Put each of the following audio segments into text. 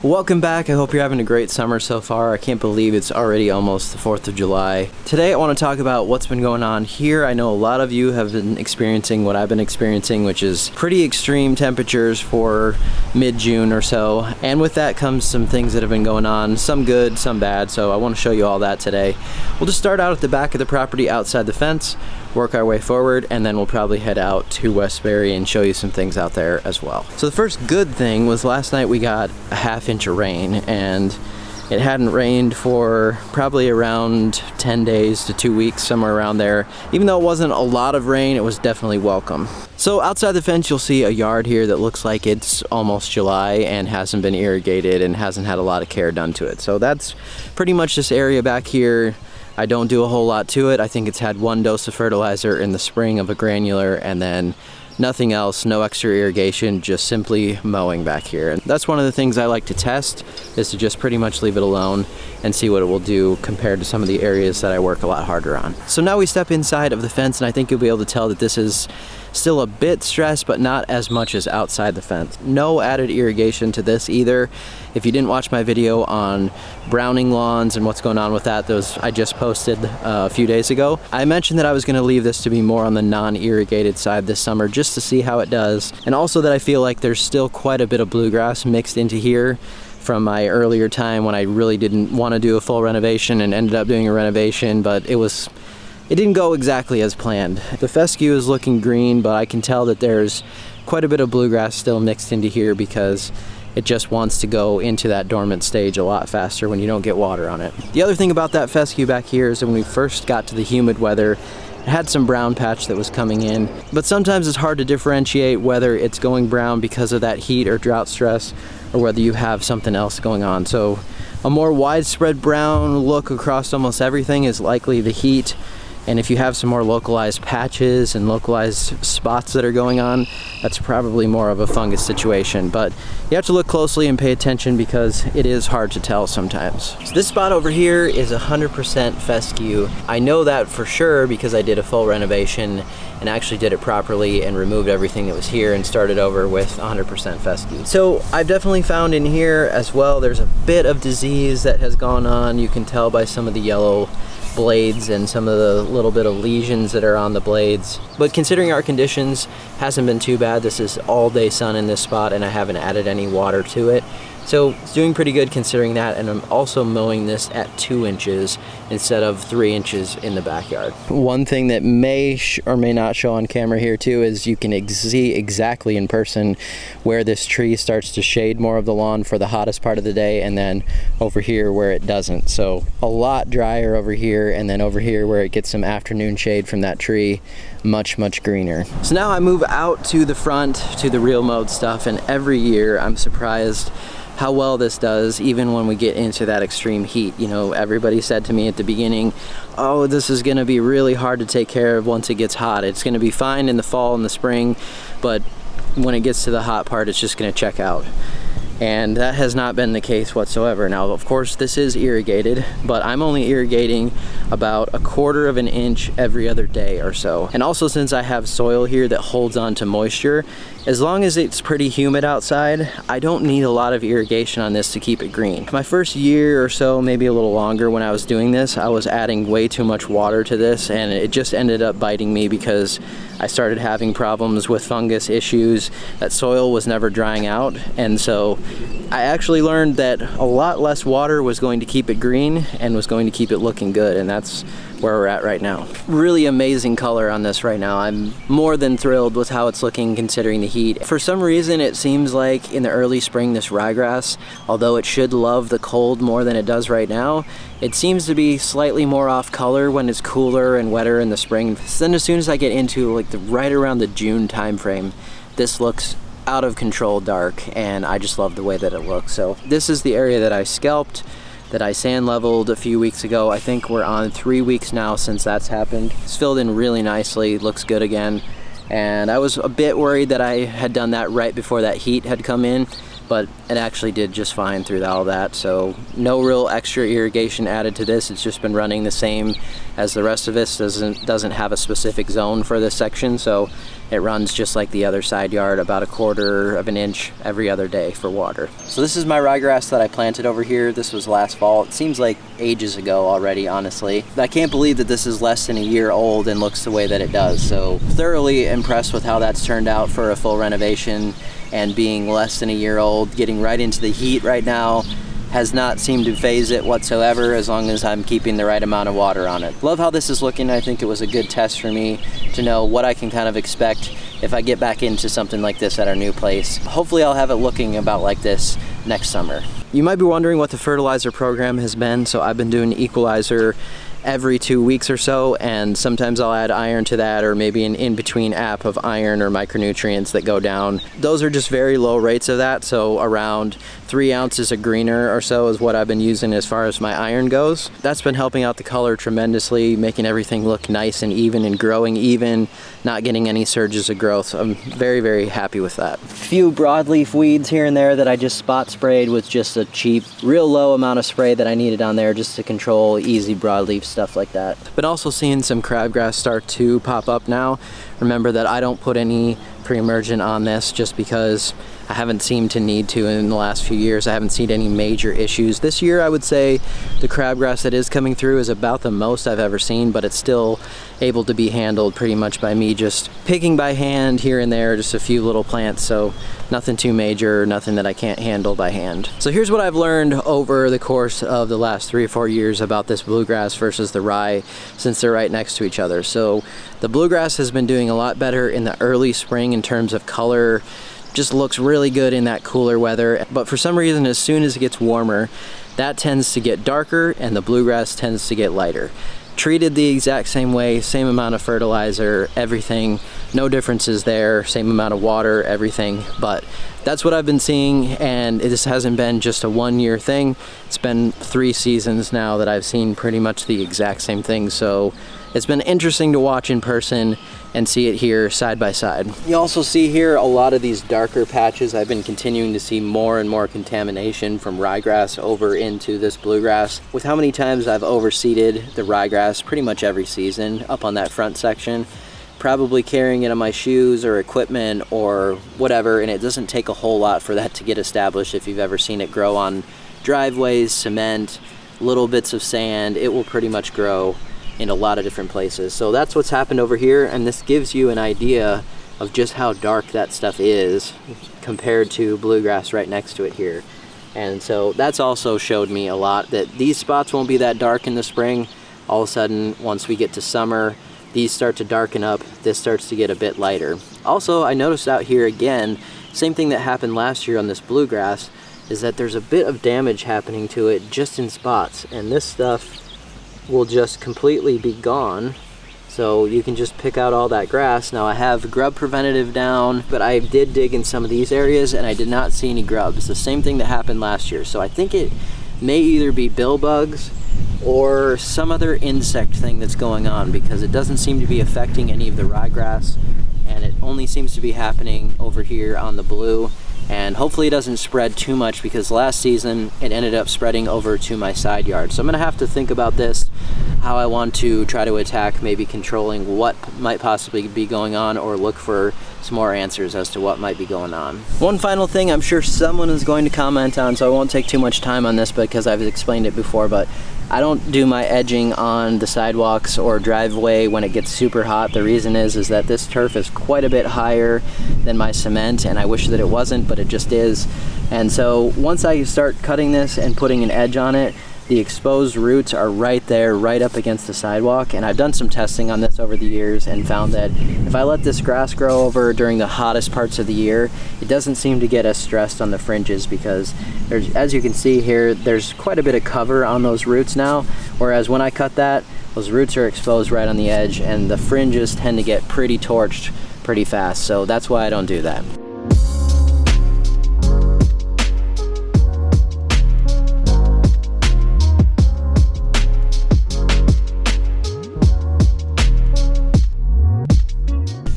Welcome back. I hope you're having a great summer so far. I can't believe it's already almost the 4th of July. Today I want to talk about what's been going on here. I know a lot of you have been experiencing what I've been experiencing, which is pretty extreme temperatures for mid-June or so. And with that comes some things that have been going on, some good, some bad. So I want to show you all that today. We'll just start out at the back of the property outside the fence, work our way forward, and then we'll probably head out to Westbury and show you some things out there as well. So the first good thing was last night we got a half-inch of rain, and it hadn't rained for probably around 10 days to 2 weeks, somewhere around there. Even though it wasn't a lot of rain, it was definitely welcome. So outside the fence you'll see a yard here that looks like it's almost July and hasn't been irrigated and hasn't had a lot of care done to it. So that's pretty much this area back here. I don't do a whole lot to it. I think it's had one dose of fertilizer in the spring of a granular, and then nothing else, no extra irrigation, just simply mowing back here. And that's one of the things I like to test, is to just pretty much leave it alone and see what it will do compared to some of the areas that I work a lot harder on. So now we step inside of the fence, and I think you'll be able to tell that this is still a bit stressed, but not as much as outside the fence. No added irrigation to this either. If you didn't watch my video on browning lawns and what's going on with that, those I just posted a few days ago, I mentioned that I was going to leave this to be more on the non-irrigated side this summer just to see how it does, and also that I feel like there's still quite a bit of bluegrass mixed into here from my earlier time when I really didn't want to do a full renovation and ended up doing a renovation, but it didn't go exactly as planned. The fescue is looking green, but I can tell that there's quite a bit of bluegrass still mixed into here because it just wants to go into that dormant stage a lot faster when you don't get water on it. The other thing about that fescue back here is that when we first got to the humid weather, it had some brown patch that was coming in, but sometimes it's hard to differentiate whether it's going brown because of that heat or drought stress or whether you have something else going on. So a more widespread brown look across almost everything is likely the heat. And if you have some more localized patches and localized spots that are going on, that's probably more of a fungus situation. But you have to look closely and pay attention because it is hard to tell sometimes. So this spot over here is 100% fescue. I know that for sure because I did a full renovation and actually did it properly and removed everything that was here and started over with 100% fescue. So I've definitely found in here as well, there's a bit of disease that has gone on. You can tell by some of the yellow blades and some of the little bit of lesions that are on the blades. But considering our conditions, hasn't been too bad. This is all day sun in this spot and I haven't added any water to it. So it's doing pretty good considering that, and I'm also mowing this at 2 inches instead of 3 inches in the backyard. One thing that may or may not show on camera here too is you can see exactly in person where this tree starts to shade more of the lawn for the hottest part of the day, and then over here where it doesn't. So a lot drier over here, and then over here where it gets some afternoon shade from that tree, much greener. So now I move out to the front to the real mowed stuff, and every year I'm surprised how well this does, even when we get into that extreme heat. You know, everybody said to me at the beginning, oh, this is gonna be really hard to take care of once it gets hot. It's gonna be fine in the fall and the spring, but when it gets to the hot part, it's just gonna check out. And that has not been the case whatsoever. Now, of course, this is irrigated, but I'm only irrigating about 1/4 of an inch every other day or so. And also, since I have soil here that holds on to moisture, as long as it's pretty humid outside, I don't need a lot of irrigation on this to keep it green. My first year or so, maybe a little longer, when I was doing this, I was adding way too much water to this, and it just ended up biting me because I started having problems with fungus issues. That soil was never drying out, and so I actually learned that a lot less water was going to keep it green and was going to keep it looking good, and that's where we're at right now. Really amazing color on this right now. I'm more than thrilled with how it's looking considering the heat. For some reason, it seems like in the early spring, this ryegrass, although it should love the cold more than it does right now, it seems to be slightly more off color when it's cooler and wetter in the spring. Then as soon as I get into like right around the June time frame, this looks out of control dark, and I just love the way that it looks. So this is the area that I scalped, that I sand leveled a few weeks ago. I think we're on 3 weeks now since that's happened. It's filled in really nicely, looks good again. And I was a bit worried that I had done that right before that heat had come in, but it actually did just fine through all that. So no real extra irrigation added to this. It's just been running the same as the rest of this. Doesn't have a specific zone for this section, so it runs just like the other side yard, about 1/4 of an inch every other day for water. So this is my ryegrass that I planted over here. This was last fall. It seems like ages ago already, honestly. I can't believe that this is less than a year old and looks the way that it does. So thoroughly impressed with how that's turned out for a full renovation, and being less than a year old, getting right into the heat right now has not seemed to phase it whatsoever, as long as I'm keeping the right amount of water on it. Love how this is looking. I think it was a good test for me to know what I can kind of expect if I get back into something like this at our new place. Hopefully I'll have it looking about like this next summer. You might be wondering what the fertilizer program has been. So I've been doing equalizer every 2 weeks or so, and sometimes I'll add iron to that, or maybe an in-between app of iron or micronutrients that go down. Those are just very low rates of that, so around 3 ounces of greener or so is what I've been using as far as my iron goes. That's been helping out the color tremendously, making everything look nice and even and growing even, not getting any surges of growth. I'm very, very happy with that. A few broadleaf weeds here and there that I just spot sprayed with just a cheap, real low amount of spray that I needed on there just to control easy broadleaf stuff like that. But also seeing some crabgrass start to pop up now. Remember that I don't put any pre-emergent on this just because I haven't seemed to need to in the last few years. I haven't seen any major issues. This year I would say the crabgrass that is coming through is about the most I've ever seen, but it's still able to be handled pretty much by me just picking by hand here and there, just a few little plants, so nothing too major, nothing that I can't handle by hand. So here's what I've learned over the course of the last 3 or 4 years about this bluegrass versus the rye, since they're right next to each other. So the bluegrass has been doing a lot better in the early spring in terms of color. Just looks really good in that cooler weather, but for some reason as soon as it gets warmer, that tends to get darker and the bluegrass tends to get lighter. Treated the exact same way, same amount of fertilizer, everything, no differences there, same amount of water, everything, but that's what I've been seeing, and this hasn't been just a 1-year thing. It's been 3 seasons now that I've seen pretty much the exact same thing, so it's been interesting to watch in person and see it here side by side. You also see here a lot of these darker patches. I've been continuing to see more and more contamination from ryegrass over into this bluegrass. With how many times I've overseeded the ryegrass pretty much every season up on that front section, probably carrying it on my shoes or equipment or whatever, and it doesn't take a whole lot for that to get established. If you've ever seen it grow on driveways, cement, little bits of sand, it will pretty much grow in a lot of different places. So that's what's happened over here, and this gives you an idea of just how dark that stuff is compared to bluegrass right next to it here. And so that's also showed me a lot that these spots won't be that dark in the spring. All of a sudden, once we get to summer, these start to darken up, this starts to get a bit lighter. Also, I noticed out here again, same thing that happened last year on this bluegrass, is that there's a bit of damage happening to it just in spots, and this stuff will just completely be gone. So you can just pick out all that grass. Now I have grub preventative down, but I did dig in some of these areas and I did not see any grubs. The same thing that happened last year. So I think it may either be bill bugs or some other insect thing that's going on, because it doesn't seem to be affecting any of the ryegrass, and it only seems to be happening over here on the blue. And hopefully it doesn't spread too much, because last season it ended up spreading over to my side yard. So I'm gonna have to think about this, how I want to try to attack maybe controlling what might possibly be going on, or look for some more answers as to what might be going on. One final thing I'm sure someone is going to comment on, so I won't take too much time on this because I've explained it before, but I don't do my edging on the sidewalks or driveway when it gets super hot. The reason is that this turf is quite a bit higher than my cement, and I wish that it wasn't, but it just is. And so once I start cutting this and putting an edge on it, the exposed roots are right there, right up against the sidewalk. And I've done some testing on this over the years and found that if I let this grass grow over during the hottest parts of the year, it doesn't seem to get as stressed on the fringes, because there's, as you can see here, there's quite a bit of cover on those roots now. Whereas when I cut that, those roots are exposed right on the edge, and the fringes tend to get pretty torched pretty fast. So that's why I don't do that.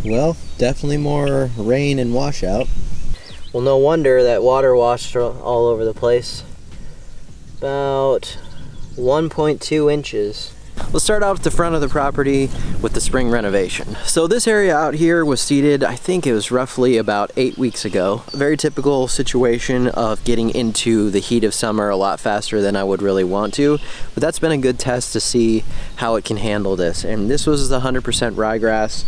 Well, definitely more rain and washout. Well, no wonder that water washed all over the place. About 1.2 inches. Let's start out at the front of the property with the spring renovation. So this area out here was seeded, I think it was roughly about 8 weeks ago. A very typical situation of getting into the heat of summer a lot faster than I would really want to. But that's been a good test to see how it can handle this. And this was the 100% ryegrass.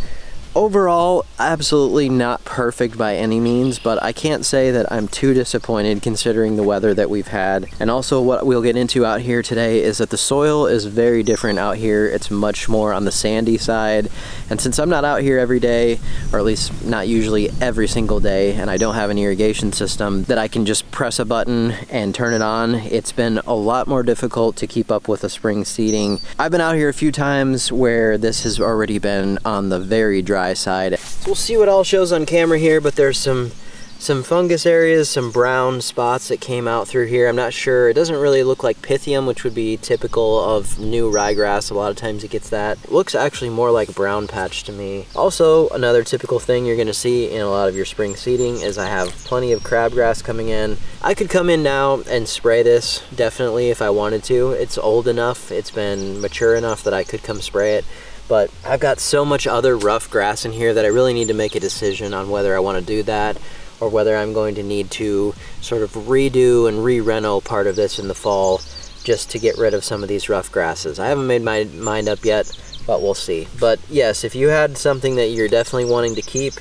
Overall, absolutely not perfect by any means, but I can't say that I'm too disappointed considering the weather that we've had. And also what we'll get into out here today is that the soil is very different out here. It's much more on the sandy side. And since I'm not out here every day, or at least not usually every single day, and I don't have an irrigation system that I can just press a button and turn it on, it's been a lot more difficult to keep up with the spring seeding. I've been out here a few times where this has already been on the very dry side. So we'll see what all shows on camera here, but there's some fungus areas, some brown spots that came out through here. I'm not sure. It doesn't really look like Pythium, which would be typical of new ryegrass. A lot of times it gets that. It looks actually more like brown patch to me. Also, another typical thing you're going to see in a lot of your spring seeding is I have plenty of crabgrass coming in. I could come in now and spray this, definitely, if I wanted to. It's old enough, it's been mature enough that I could come spray it. But I've got so much other rough grass in here that I really need to make a decision on whether I want to do that or whether I'm going to need to sort of redo and re-reno part of this in the fall just to get rid of some of these rough grasses. I haven't made my mind up yet, but we'll see. But yes, if you had something that you're definitely wanting to keep,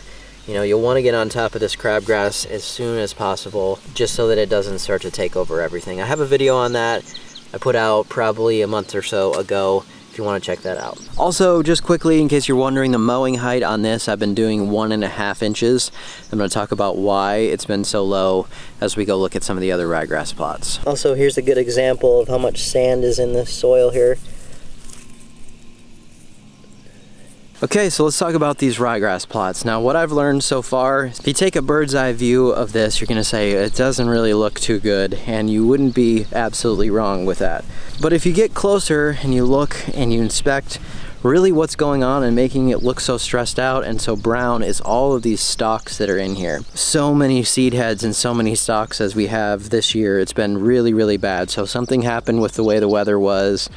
you know, you'll want to get on top of this crabgrass as soon as possible just so that it doesn't start to take over everything. I have a video on that I put out probably a month or so ago, if you want to check that out. Also, just quickly, in case you're wondering, the mowing height on this, I've been doing 1.5 inches. I'm going to talk about why it's been so low as we go look at some of the other ryegrass plots. Also, here's a good example of how much sand is in this soil here. Okay, so let's talk about these ryegrass plots. Now, what I've learned so far, if you take a bird's eye view of this, you're gonna say it doesn't really look too good, and you wouldn't be absolutely wrong with that. But if you get closer and you look and you inspect really what's going on and making it look so stressed out and so brown is all of these stalks that are in here. So many seed heads and so many stalks as we have this year. It's been really, really bad. So something happened with the way the weather was,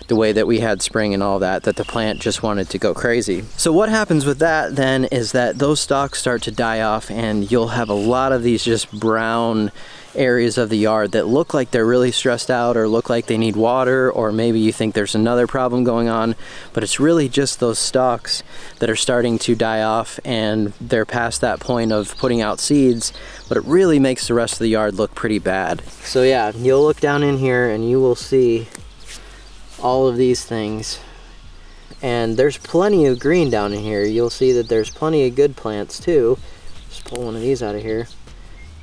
the way that we had spring and all that the plant just wanted to go crazy. So what happens with that then is that those stalks start to die off and you'll have a lot of these just brown areas of the yard that look like they're really stressed out or look like they need water, or maybe you think there's another problem going on, but it's really just those stalks that are starting to die off and they're past that point of putting out seeds, but it really makes the rest of the yard look pretty bad. So yeah, you'll look down in here and you will see all of these things, and there's plenty of green down in here. You'll see that there's plenty of good plants too. Just pull one of these out of here.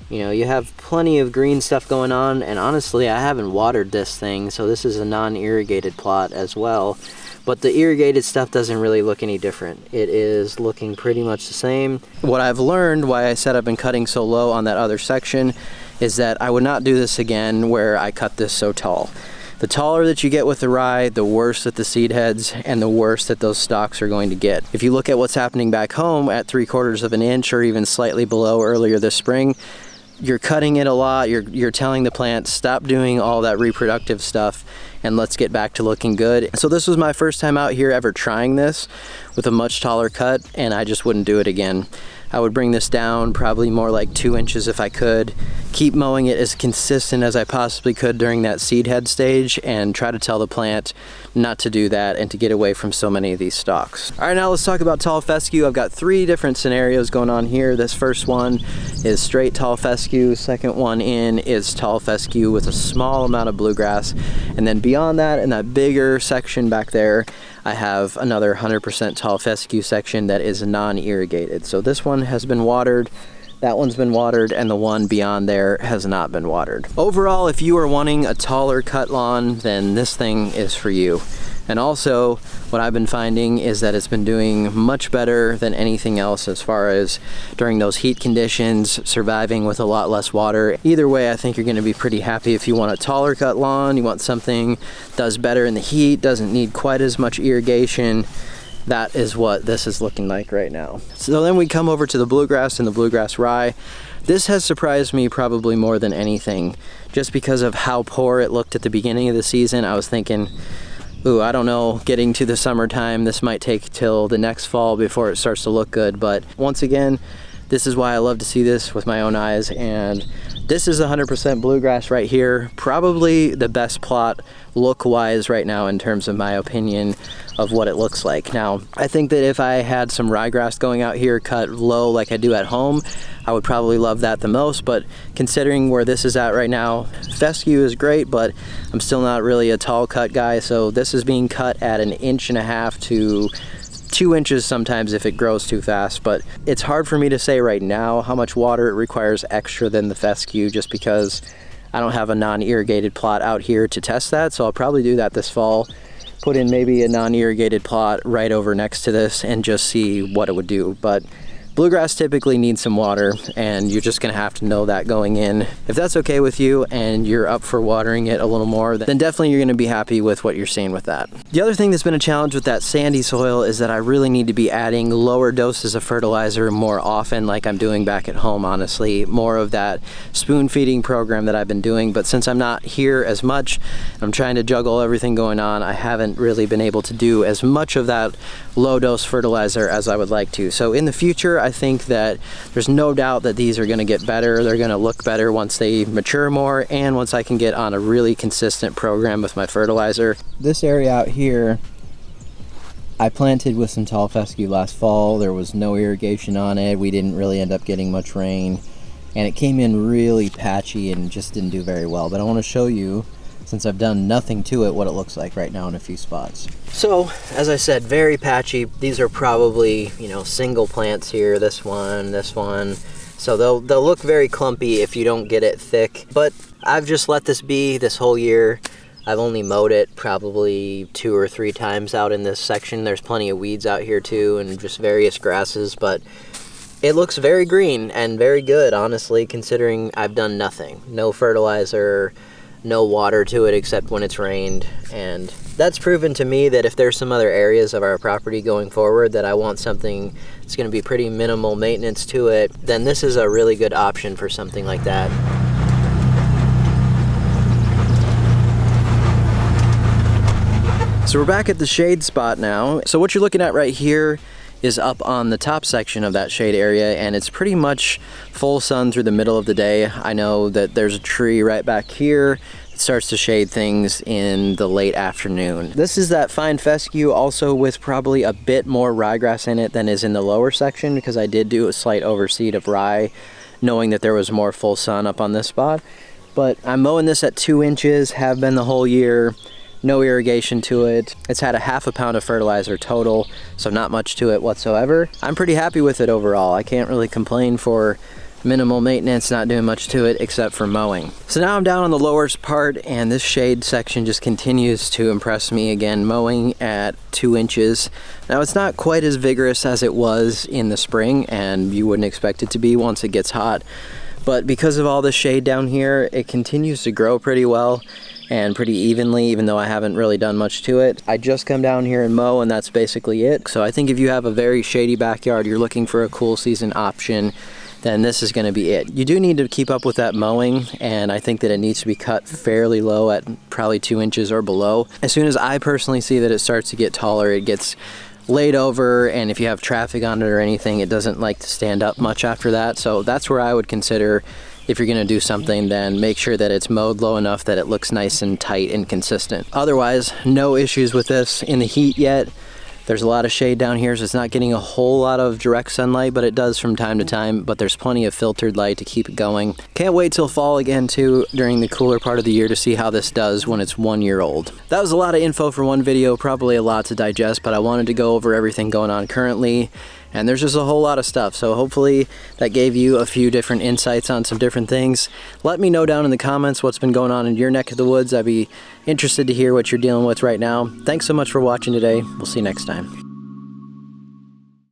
You know, you have plenty of green stuff going on, and honestly, I haven't watered this thing, so this is a non-irrigated plot as well. But the irrigated stuff doesn't really look any different. It is looking pretty much the same. What I've learned, why I said I've been cutting so low on that other section, is that I would not do this again where I cut this so tall. The taller that you get with the rye, the worse that the seed heads and the worse that those stalks are going to get. If you look at what's happening back home at 3/4 of an inch or even slightly below earlier this spring, you're cutting it a lot. You're telling the plant, stop doing all that reproductive stuff and let's get back to looking good. So this was my first time out here ever trying this with a much taller cut, and I just wouldn't do it again. I would bring this down probably more like 2 inches if I could, keep mowing it as consistent as I possibly could during that seed head stage, and try to tell the plant not to do that and to get away from so many of these stalks. All right, now let's talk about tall fescue. I've got 3 different scenarios going on here. This first one is straight tall fescue. Second one in is tall fescue with a small amount of bluegrass. And then beyond that, in that bigger section back there, I have another 100% tall fescue section that is non-irrigated. So this one has been watered, that one's been watered, and the one beyond there has not been watered. Overall, if you are wanting a taller cut lawn, then this thing is for you. And also, what I've been finding is that it's been doing much better than anything else as far as during those heat conditions, surviving with a lot less water. Either way, I think you're gonna be pretty happy. If you want a taller cut lawn, you want something that does better in the heat, doesn't need quite as much irrigation, that is what this is looking like right now. So then we come over to the bluegrass and the bluegrass rye. This has surprised me probably more than anything, just because of how poor it looked at the beginning of the season. I was thinking, ooh, I don't know, getting to the summertime, this might take till the next fall before it starts to look good. But once again, this is why I love to see this with my own eyes. And this is 100% bluegrass right here. Probably the best plot look-wise right now in terms of my opinion of what it looks like. Now, I think that if I had some ryegrass going out here cut low like I do at home, I would probably love that the most. But considering where this is at right now, fescue is great, but I'm still not really a tall cut guy. So this is being cut at 1.5 inches to 2 inches sometimes if it grows too fast. But it's hard for me to say right now how much water it requires extra than the fescue, just because I don't have a non-irrigated plot out here to test that. So I'll probably do that this fall, put in maybe a non-irrigated plot right over next to this and just see what it would do. But bluegrass typically needs some water, and you're just gonna have to know that going in. If that's okay with you and you're up for watering it a little more, then definitely you're gonna be happy with what you're seeing with that. The other thing that's been a challenge with that sandy soil is that I really need to be adding lower doses of fertilizer more often, like I'm doing back at home, honestly. More of that spoon feeding program that I've been doing, but since I'm not here as much, I'm trying to juggle everything going on, I haven't really been able to do as much of that low dose fertilizer as I would like to. So in the future, I think that there's no doubt that these are going to get better. They're going to look better once they mature more, and once I can get on a really consistent program with my fertilizer. This area out here, I planted with some tall fescue last fall. There was no irrigation on it. We didn't really end up getting much rain, and it came in really patchy and just didn't do very well. But I want to show you, since I've done nothing to it, what it looks like right now in a few spots. So, as I said, very patchy. These are probably, you know, single plants here, this one. So they'll look very clumpy if you don't get it thick. But I've just let this be this whole year. I've only mowed it probably 2 or 3 times out in this section. There's plenty of weeds out here too, and just various grasses, but it looks very green and very good, honestly, considering I've done nothing. No fertilizer, no water to it except when it's rained. And that's proven to me that if there's some other areas of our property going forward that I want something that's going to be pretty minimal maintenance to it, then this is a really good option for something like that. So we're back at the shade spot now. So what you're looking at right here is up on the top section of that shade area, and it's pretty much full sun through the middle of the day. I know that there's a tree right back here that starts to shade things in the late afternoon. This is that fine fescue, also with probably a bit more ryegrass in it than is in the lower section, because I did do a slight overseed of rye, knowing that there was more full sun up on this spot. But I'm mowing this at 2 inches, have been the whole year. No irrigation to it. It's had a 1/2 pound of fertilizer total, so not much to it whatsoever. I'm pretty happy with it overall. I can't really complain for minimal maintenance, not doing much to it except for mowing. So now I'm down on the lower part, and this shade section just continues to impress me again, mowing at 2 inches. Now it's not quite as vigorous as it was in the spring, and you wouldn't expect it to be once it gets hot. But because of all the shade down here, it continues to grow pretty well and pretty evenly, even though I haven't really done much to it. I just come down here and mow, and that's basically it. So I think if you have a very shady backyard, you're looking for a cool season option, then this is going to be it. You do need to keep up with that mowing, and I think that it needs to be cut fairly low at probably 2 inches or below. As soon as I personally see that it starts to get taller, it gets laid over, and if you have traffic on it or anything, it doesn't like to stand up much after that. So that's where I would consider, if you're gonna do something, then make sure that it's mowed low enough that it looks nice and tight and consistent. Otherwise, no issues with this in the heat yet. There's a lot of shade down here, so it's not getting a whole lot of direct sunlight, but it does from time to time, but there's plenty of filtered light to keep it going. Can't wait till fall again too, during the cooler part of the year, to see how this does when it's 1 year old. That was a lot of info for one video, probably a lot to digest, but I wanted to go over everything going on currently, and there's just a whole lot of stuff. So hopefully that gave you a few different insights on some different things. Let me know down in the comments what's been going on in your neck of the woods. I'd be interested to hear what you're dealing with right now. Thanks so much for watching today. We'll see you next time.